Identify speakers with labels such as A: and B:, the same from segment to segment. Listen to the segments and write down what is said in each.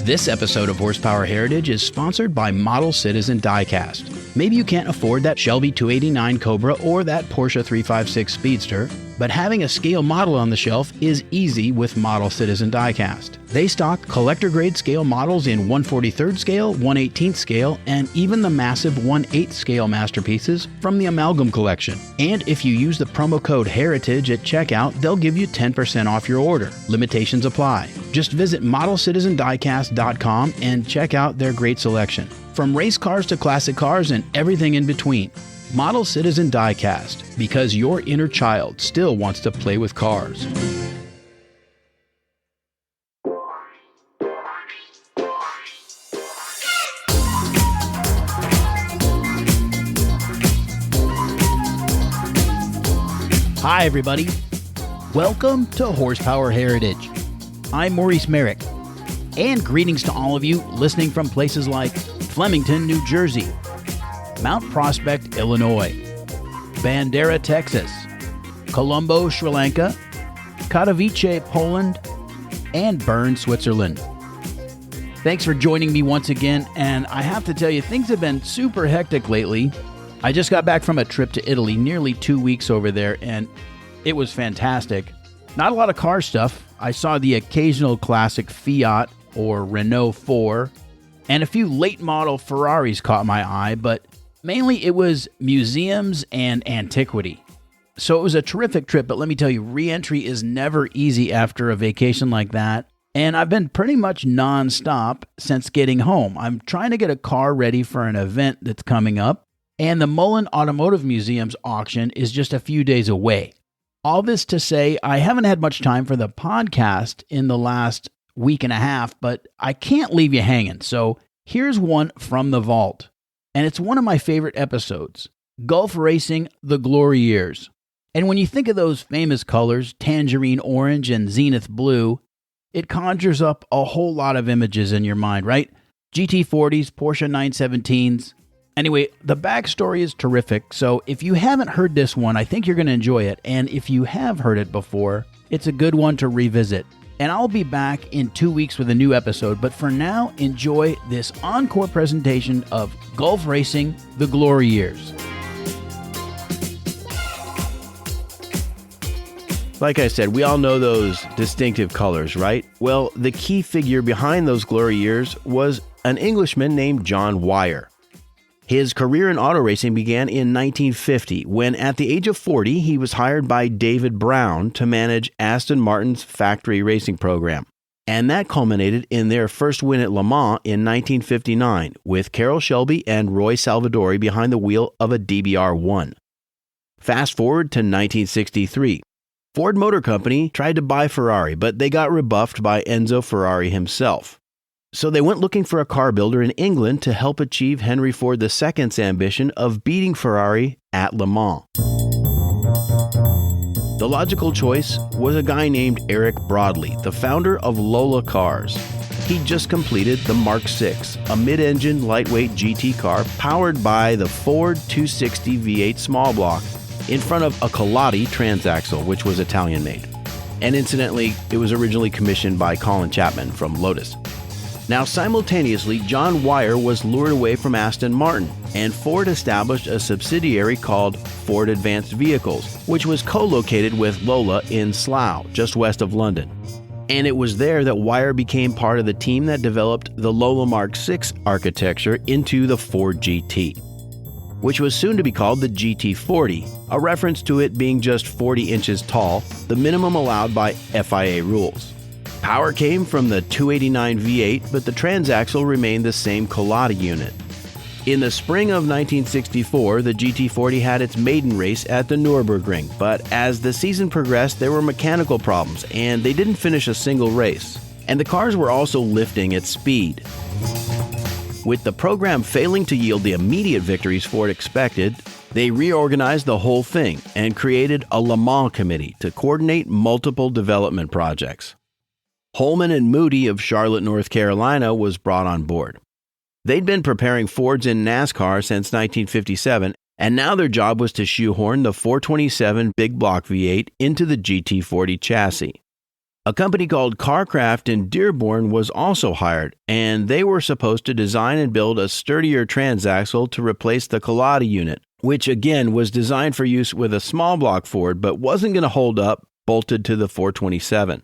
A: This episode of Horsepower Heritage is sponsored by Model Citizen Diecast. Maybe you can't afford that Shelby 289 Cobra or that Porsche 356 Speedster, but having a scale model on the shelf is easy with Model Citizen Diecast. They stock collector-grade scale models in 1/43rd scale, 1/18th scale, and even the massive 1/8th scale masterpieces from the Amalgam Collection. And if you use the promo code HERITAGE at checkout, they'll give you 10% off your order. Limitations apply. Just visit ModelCitizenDiecast.com and check out their great selection. From race cars to classic cars and everything in between. Model Citizen Diecast, because your inner child still wants to play with cars. Hi everybody, welcome to Horsepower Heritage. I'm Maurice Merrick, and greetings to all of you listening from places like Flemington, New Jersey, Mount Prospect, Illinois, Bandera, Texas, Colombo, Sri Lanka, Katowice, Poland, and Bern, Switzerland. Thanks for joining me once again, and I have to tell you, things have been super hectic lately. I just got back from a trip to Italy, nearly 2 weeks over there, and it was fantastic. Not a lot of car stuff. I saw the occasional classic Fiat or Renault 4, and a few late model Ferraris caught my eye, but mainly it was museums and antiquity. So it was a terrific trip, but let me tell you, re-entry is never easy after a vacation like that. And I've been pretty much non-stop since getting home. I'm trying to get a car ready for an event that's coming up, and the Mullen Automotive Museum's auction is just a few days away. All this to say, I haven't had much time for the podcast in the last week and a half, but I can't leave you hanging. So here's one from the vault. And it's one of my favorite episodes, Gulf Racing, The Glory Years. And when you think of those famous colors, tangerine orange and zenith blue, it conjures up a whole lot of images in your mind, right? GT40s, Porsche 917s. Anyway, the backstory is terrific, so if you haven't heard this one, I think you're going to enjoy it. And if you have heard it before, it's a good one to revisit. And I'll be back in 2 weeks with a new episode, but for now, enjoy this encore presentation of Gulf Racing, The Glory Years. Like I said, we all know those distinctive colors, right? Well, the key figure behind those glory years was an Englishman named John Wyer. His career in auto racing began in 1950, when at the age of 40, he was hired by David Brown to manage Aston Martin's factory racing program. And that culminated in their first win at Le Mans in 1959, with Carroll Shelby and Roy Salvadori behind the wheel of a DBR1. Fast forward to 1963. Ford Motor Company tried to buy Ferrari, but they got rebuffed by Enzo Ferrari himself. So they went looking for a car builder in England to help achieve Henry Ford II's ambition of beating Ferrari at Le Mans. The logical choice was a guy named Eric Broadley, the founder of Lola Cars. He'd just completed the Mark VI, a mid-engine lightweight GT car powered by the Ford 260 V8 small block in front of a Colati transaxle, which was Italian-made. And incidentally, it was originally commissioned by Colin Chapman from Lotus. Now, simultaneously, John Wyer was lured away from Aston Martin, and Ford established a subsidiary called Ford Advanced Vehicles, which was co-located with Lola in Slough, just west of London. And it was there that Wyer became part of the team that developed the Lola Mark VI architecture into the Ford GT, which was soon to be called the GT40, a reference to it being just 40 inches tall, the minimum allowed by FIA rules. Power came from the 289 V8, but the transaxle remained the same Colati unit. In the spring of 1964, the GT40 had its maiden race at the Nürburgring, but as the season progressed, there were mechanical problems, and they didn't finish a single race. And the cars were also lifting at speed. With the program failing to yield the immediate victories Ford expected, they reorganized the whole thing and created a Le Mans committee to coordinate multiple development projects. Holman and Moody of Charlotte, North Carolina was brought on board. They'd been preparing Fords in NASCAR since 1957, and now their job was to shoehorn the 427 big block V8 into the GT40 chassis.
B: A company called Carcraft in Dearborn was also hired, and they were supposed to design and build a sturdier transaxle to replace the Collada unit, which again was designed for use with a small block Ford but wasn't going to hold up bolted to the 427.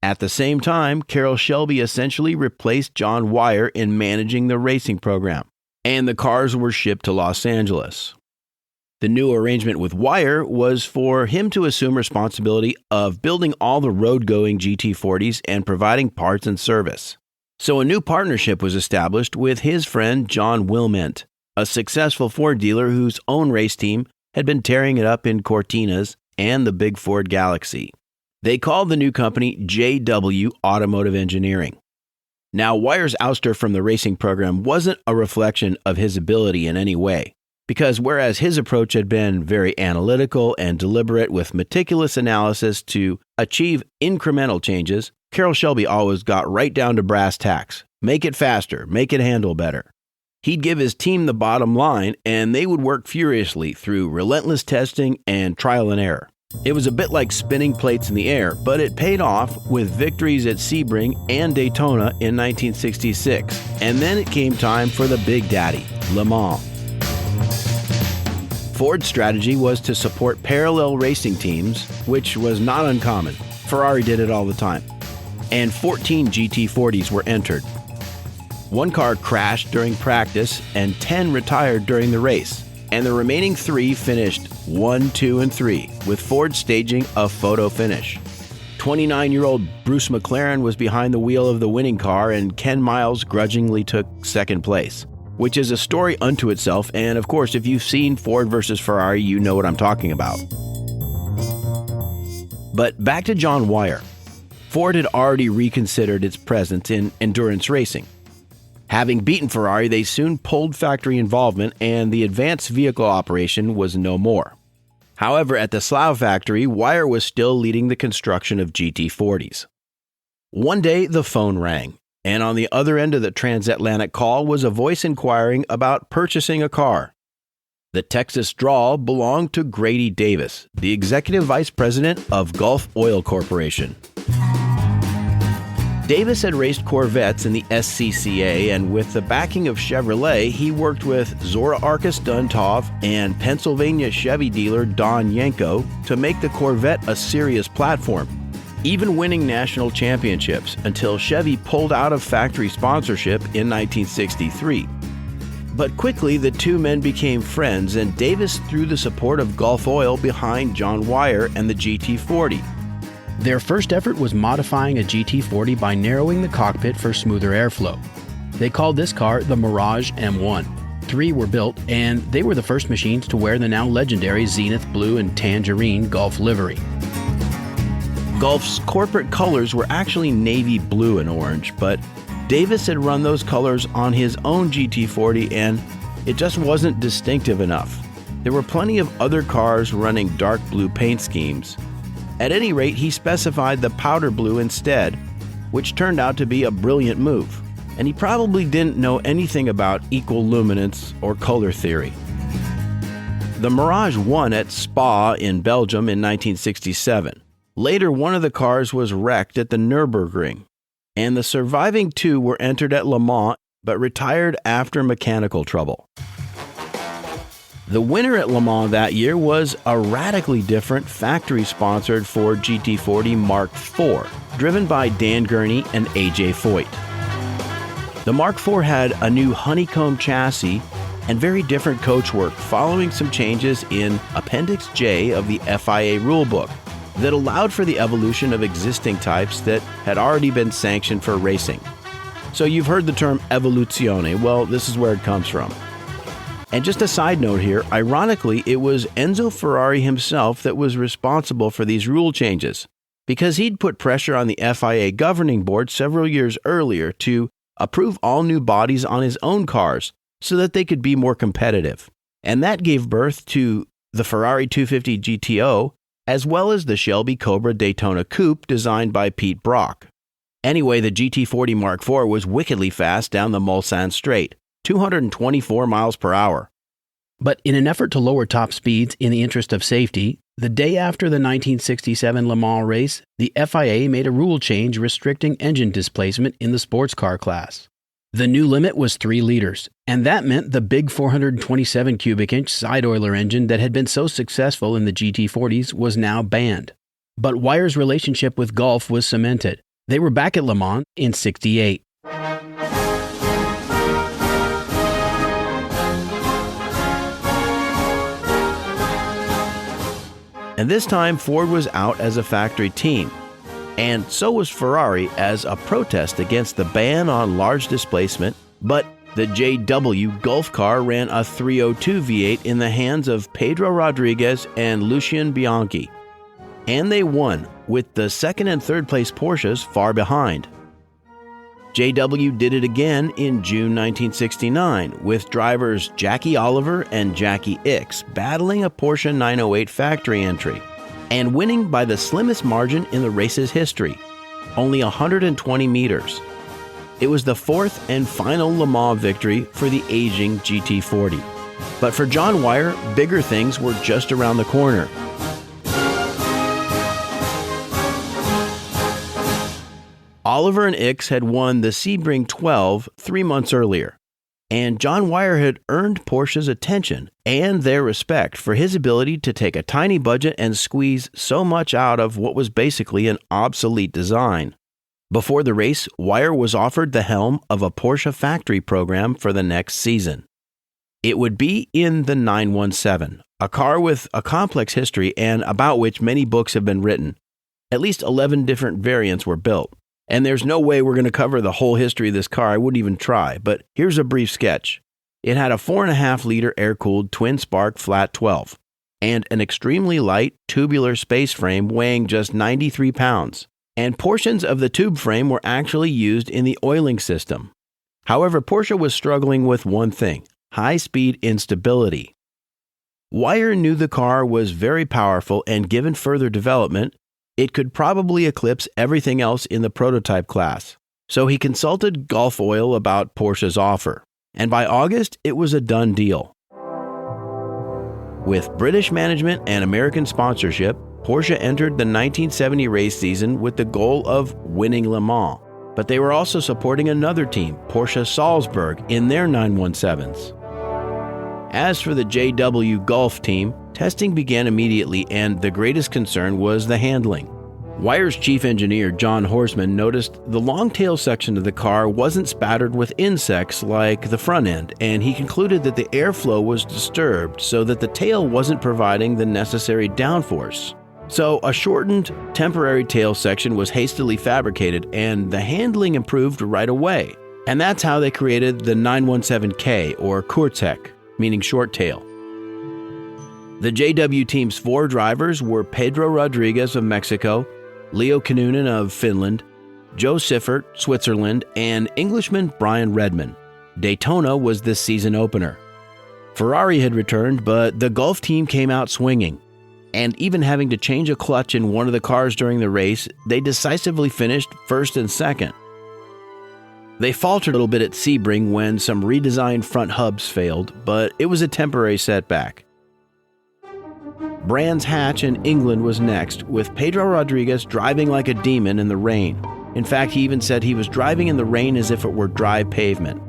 B: At the same time, Carroll Shelby essentially replaced John Wyer in managing the racing program, and the cars were shipped to Los Angeles. The new arrangement with Wyer was for him to assume responsibility of building all the road-going GT40s and providing parts and service. So a new partnership was established with his friend John Wilment, a successful Ford dealer whose own race team had been tearing it up in Cortinas and the big Ford Galaxy. They called the new company JW Automotive Engineering. Now, Wyer's ouster from the racing program wasn't a reflection of his ability in any way, because whereas his approach had been very analytical and deliberate with meticulous analysis to achieve incremental changes, Carroll Shelby always got right down to brass tacks. Make it faster, make it handle better. He'd give his team the bottom line, and they would work furiously through relentless testing and trial and error. It was a bit like spinning plates in the air, but it paid off with victories at Sebring and Daytona in 1966. And then it came time for the big daddy, Le Mans. Ford's strategy was to support parallel racing teams, which was not uncommon. Ferrari did it all the time. And 14 GT40s were entered. One car crashed during practice and 10 retired during the race. And the remaining 3 finished 1, 2, and 3, with Ford staging a photo finish. 29-year-old Bruce McLaren was behind the wheel of the winning car, and Ken Miles grudgingly took second place, which is a story unto itself, and of course, if you've seen Ford versus Ferrari, you know what I'm talking about. But back to John Wyer. Ford had already reconsidered its presence in endurance racing. Having beaten Ferrari, they soon pulled factory involvement, and the advanced vehicle operation was no more. However, at the Slough factory, Wyer was still leading the construction of GT40s. One day, the phone rang, and on the other end of the transatlantic call was a voice inquiring about purchasing a car. The Texas drawl belonged to Grady Davis, the executive vice president of Gulf Oil Corporation. Davis had raced Corvettes in the SCCA, and with the backing of Chevrolet, he worked with Zora Arkus Duntov and Pennsylvania Chevy dealer Don Yanko to make the Corvette a serious platform, even winning national championships until Chevy pulled out of factory sponsorship in 1963. But quickly, the two men became friends, and Davis threw the support of Gulf Oil behind John Wyer and the GT40.
A: Their first effort was modifying a GT40 by narrowing the cockpit for smoother airflow. They called this car the Mirage M1. 3 were built, and they were the first machines to wear the now legendary Zenith Blue and Tangerine Gulf livery.
B: Gulf's corporate colors were actually navy blue and orange, but Davis had run those colors on his own GT40, and it just wasn't distinctive enough. There were plenty of other cars running dark blue paint schemes. At any rate, he specified the powder blue instead, which turned out to be a brilliant move, and he probably didn't know anything about equal luminance or color theory. The Mirage won at Spa in Belgium in 1967. Later, one of the cars was wrecked at the Nürburgring, and the surviving 2 were entered at Le Mans but retired after mechanical trouble. The winner at Le Mans that year was a radically different factory-sponsored Ford GT40 Mark IV, driven by Dan Gurney and A.J. Foyt. The Mark IV had a new honeycomb chassis and very different coachwork following some changes in Appendix J of the FIA rulebook that allowed for the evolution of existing types that had already been sanctioned for racing. So you've heard the term evoluzione. Well, this is where it comes from. And just a side note here, ironically, it was Enzo Ferrari himself that was responsible for these rule changes, because he'd put pressure on the FIA governing board several years earlier to approve all new bodies on his own cars so that they could be more competitive. And that gave birth to the Ferrari 250 GTO, as well as the Shelby Cobra Daytona Coupe designed by Pete Brock. Anyway, the GT40 Mark IV was wickedly fast down the Mulsanne Straight, 224 miles per hour.
A: But in an effort to lower top speeds in the interest of safety, The day after the 1967 Le Mans race, the FIA made a rule change restricting engine displacement in the sports car class. The new limit was 3 liters, and that meant the big 427 cubic inch side-oiler engine that had been so successful in the GT40s was now banned. But Wyer's relationship with Gulf was cemented. They were back at Le Mans in '68.
B: And this time, Ford was out as a factory team. And so was Ferrari as a protest against the ban on large displacement, but the JW Gulf car ran a 302 V8 in the hands of Pedro Rodriguez and Lucien Bianchi. And they won, with the second and third place Porsches far behind. JW did it again in June 1969, with drivers Jackie Oliver and Jackie Ickx battling a Porsche 908 factory entry, and winning by the slimmest margin in the race's history, only 120 meters. It was the fourth and final Le Mans victory for the aging GT40. But for John Wyer, bigger things were just around the corner. Oliver and Ickx had won the Sebring 12 3 months earlier, and John Wyer had earned Porsche's attention and their respect for his ability to take a tiny budget and squeeze so much out of what was basically an obsolete design. Before the race, Wyer was offered the helm of a Porsche factory program for the next season. It would be in the 917, a car with a complex history and about which many books have been written. At least 11 different variants were built. And there's no way we're going to cover the whole history of this car. I wouldn't even try, but here's a brief sketch. It had a 4.5-liter air-cooled twin-spark flat 12 and an extremely light tubular space frame weighing just 93 pounds. And portions of the tube frame were actually used in the oiling system. However, Porsche was struggling with one thing: high-speed instability. Wyer knew the car was very powerful, and given further development, it could probably eclipse everything else in the prototype class. So he consulted Gulf Oil about Porsche's offer, and by August, it was a done deal. With British management and American sponsorship, Porsche entered the 1970 race season with the goal of winning Le Mans, but they were also supporting another team, Porsche Salzburg, in their 917s. As for the JW Gulf team, testing began immediately, and the greatest concern was the handling. Wyer's chief engineer, John Horseman, noticed the long tail section of the car wasn't spattered with insects like the front end, and he concluded that the airflow was disturbed so that the tail wasn't providing the necessary downforce. So a shortened, temporary tail section was hastily fabricated, and the handling improved right away. And that's how they created the 917K, or Kurzheck, meaning short tail. The JW team's 4 drivers were Pedro Rodriguez of Mexico, Leo Kinnunen of Finland, Joe Siffert, Switzerland, and Englishman Brian Redman. Daytona was the season opener. Ferrari had returned, but the Gulf team came out swinging. And even having to change a clutch in one of the cars during the race, they decisively finished first and second. They faltered a little bit at Sebring when some redesigned front hubs failed, but it was a temporary setback. Brands Hatch in England was next, with Pedro Rodriguez driving like a demon in the rain. In fact, he even said he was driving in the rain as if it were dry pavement.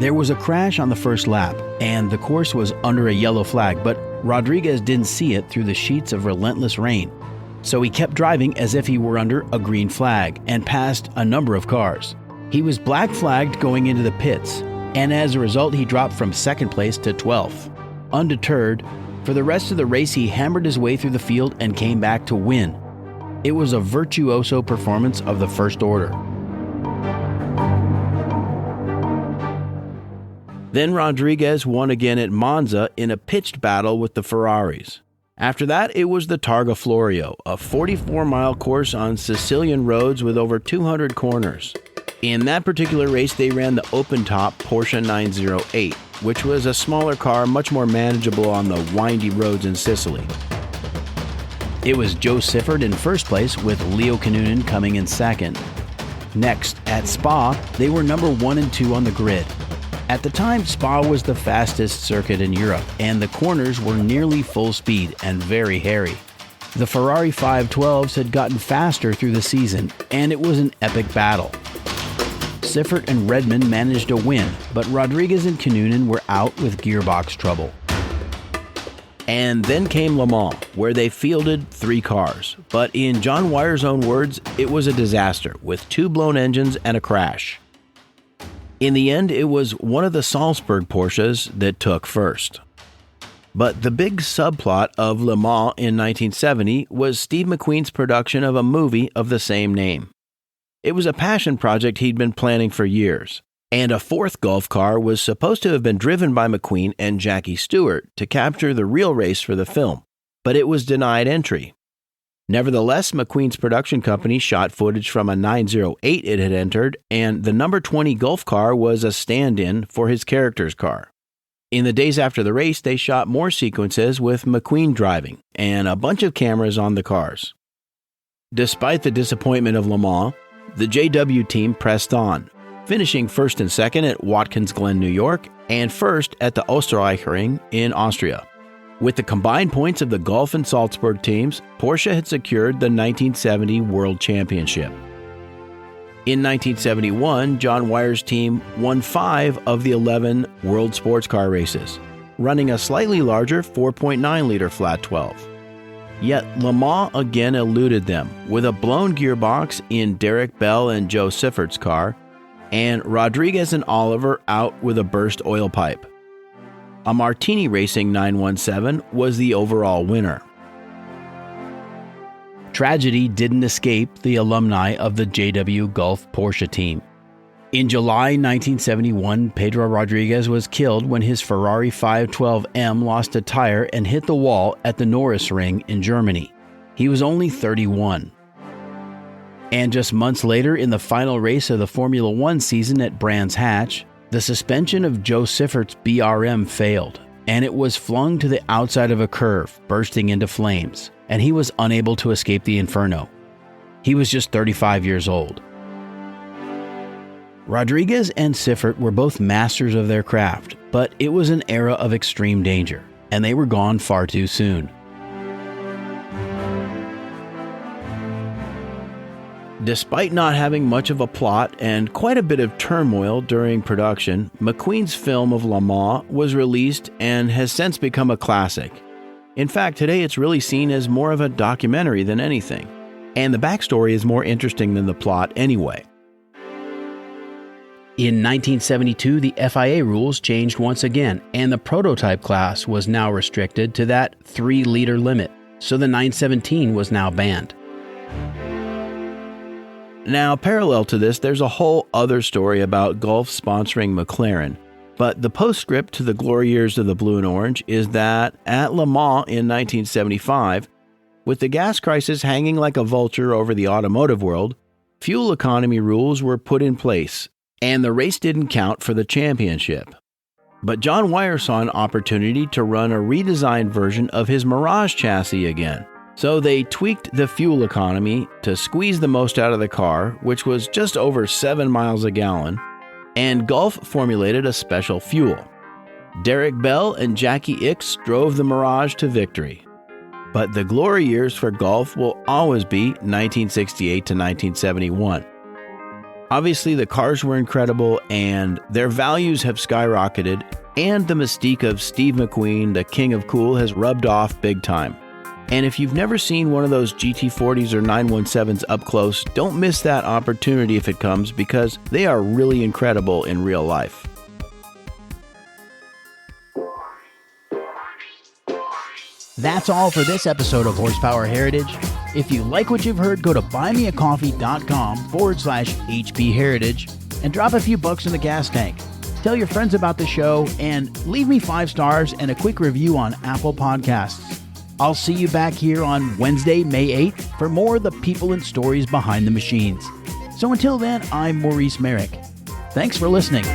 A: There was a crash on the first lap, and the course was under a yellow flag, but Rodriguez didn't see it through the sheets of relentless rain. So he kept driving as if he were under a green flag and passed a number of cars. He was black flagged going into the pits, and as a result, he dropped from second place to 12th. Undeterred, for the rest of the race, he hammered his way through the field and came back to win. It was a virtuoso performance of the first order.
B: Then Rodriguez won again at Monza in a pitched battle with the Ferraris. After that, it was the Targa Florio, a 44-mile course on Sicilian roads with over 200 corners. In that particular race, they ran the open-top Porsche 908, which was a smaller car, much more manageable on the windy roads in Sicily.
A: It was Joe Siffert in first place, with Leo Kinnunen coming in second. Next, at Spa, they were number 1 and 2 on the grid. At the time, Spa was the fastest circuit in Europe, and the corners were nearly full speed and very hairy. The Ferrari 512s had gotten faster through the season, and it was an epic battle. Siffert and Redmond managed a win, but Rodriguez and Kinnunen were out with gearbox trouble.
B: And then came Le Mans, where they fielded 3 cars. But in John Wyer's own words, it was a disaster, with 2 blown engines and a crash. In the end, it was one of the Salzburg Porsches that took first. But the big subplot of Le Mans in 1970 was Steve McQueen's production of a movie of the same name. It was a passion project he'd been planning for years, and a 4th Gulf car was supposed to have been driven by McQueen and Jackie Stewart to capture the real race for the film, but it was denied entry. Nevertheless, McQueen's production company shot footage from a 908 it had entered, and the number 20 Gulf car was a stand-in for his character's car. In the days after the race, they shot more sequences with McQueen driving, and a bunch of cameras on the cars. Despite the disappointment of Le Mans, the JW team pressed on, finishing 1st and 2nd at Watkins Glen, New York, and 1st at the Österreichring in Austria. With the combined points of the Gulf and Salzburg teams, Porsche had secured the 1970 World Championship. In 1971, John Wyer's team won 5 of the 11 World Sports Car races, running a slightly larger 4.9-liter flat 12. Yet Le Mans again eluded them, with a blown gearbox in Derek Bell and Joe Siffert's car, and Rodriguez and Oliver out with a burst oil pipe. A Martini Racing 917 was the overall winner.
A: Tragedy didn't escape the alumni of the JW Gulf Porsche team. In July 1971, Pedro Rodriguez was killed when his Ferrari 512M lost a tire and hit the wall at the Norris Ring in Germany. He was only 31. And just months later, in the final race of the Formula One season at Brands Hatch, the suspension of Joe Siffert's BRM failed, and it was flung to the outside of a curve, bursting into flames, and he was unable to escape the inferno. He was just 35 years old. Rodriguez and Siffert were both masters of their craft, but it was an era of extreme danger, and they were gone far too soon.
B: Despite not having much of a plot and quite a bit of turmoil during production, McQueen's film of Le Mans was released and has since become a classic. In fact, today it's really seen as more of a documentary than anything, and the backstory is more interesting than the plot anyway.
A: In 1972, the FIA rules changed once again, and the prototype class was now restricted to that 3-liter limit, so the 917 was now banned.
B: Now, parallel to this, there's a whole other story about Gulf sponsoring McLaren, but the postscript to the glory years of the blue and orange is that at Le Mans in 1975, with the gas crisis hanging like a vulture over the automotive world, fuel economy rules were put in place, and the race didn't count for the championship. But John Wyer saw an opportunity to run a redesigned version of his Mirage chassis again. So they tweaked the fuel economy to squeeze the most out of the car, which was just over 7 miles a gallon, and Gulf formulated a special fuel. Derek Bell and Jackie Ickx drove the Mirage to victory. But the glory years for Gulf will always be 1968 to 1971. Obviously, the cars were incredible, and their values have skyrocketed, and the mystique of Steve McQueen, the king of cool, has rubbed off big time. And if you've never seen one of those GT40s or 917s up close, don't miss that opportunity if it comes, because they are really incredible in real life.
A: That's all for this episode of Horsepower Heritage. If you like what you've heard, go to buymeacoffee.com/HP Heritage and drop a few bucks in the gas tank. Tell your friends about the show and leave me 5 stars and a quick review on Apple Podcasts. I'll see you back here on Wednesday, May 8th for more of the people and stories behind the machines. So until then, I'm Maurice Merrick. Thanks for listening.